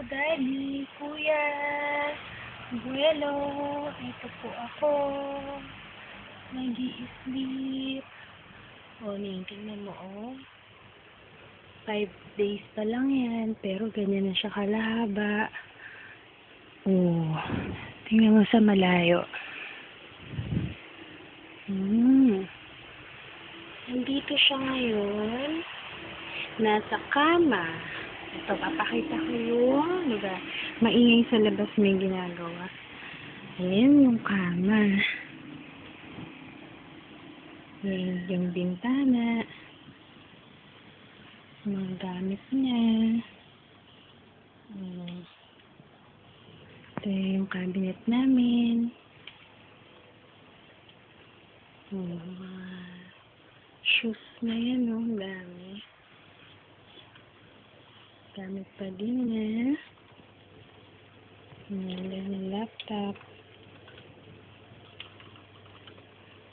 Daddy, Kuya, Abuelo, ito po ako. Nag-i-sleep. O, tingnan mo, 5 days pa lang yan, pero ganyan na siya kalahaba. Tingnan mo sa malayo. Nandito siya ngayon. Nasa kama. Ito, papakita ko yung lugar. Maingay sa labas may ginagawa. Ayan yung kama. Ayan yung bintana. Mga gamit niya. Ito yung cabinet namin. Shoes na yan, dami. Gamit pa din niya. Yung laptop.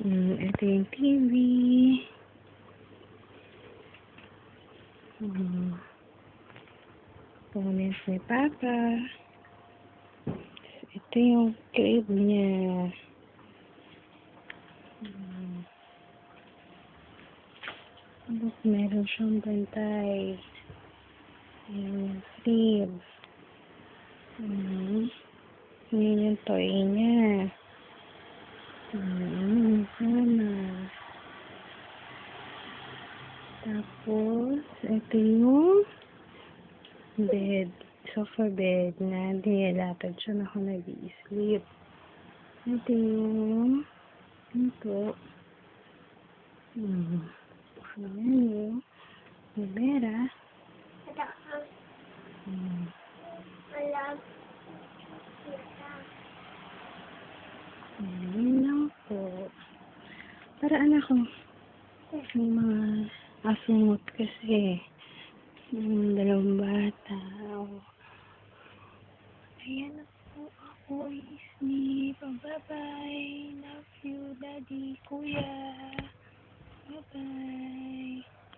Ito yung TV. Pangit ni Papa. Ito yung crib niya. Meron siyang bantay. Ayan yung crib. Ayan yung toy niya. Sana. Tapos, ito yung bed. Sofa bed na nilatag siya na ako nag-i-sleep. Ito yung ito. Ayan yung libera. Ayan lang po. Para anak ko. May mga asungot kasi. Dalawang bata. Ayan na po ako. I-sleep. Bye-bye. Love you, Daddy, Kuya. Bye-bye.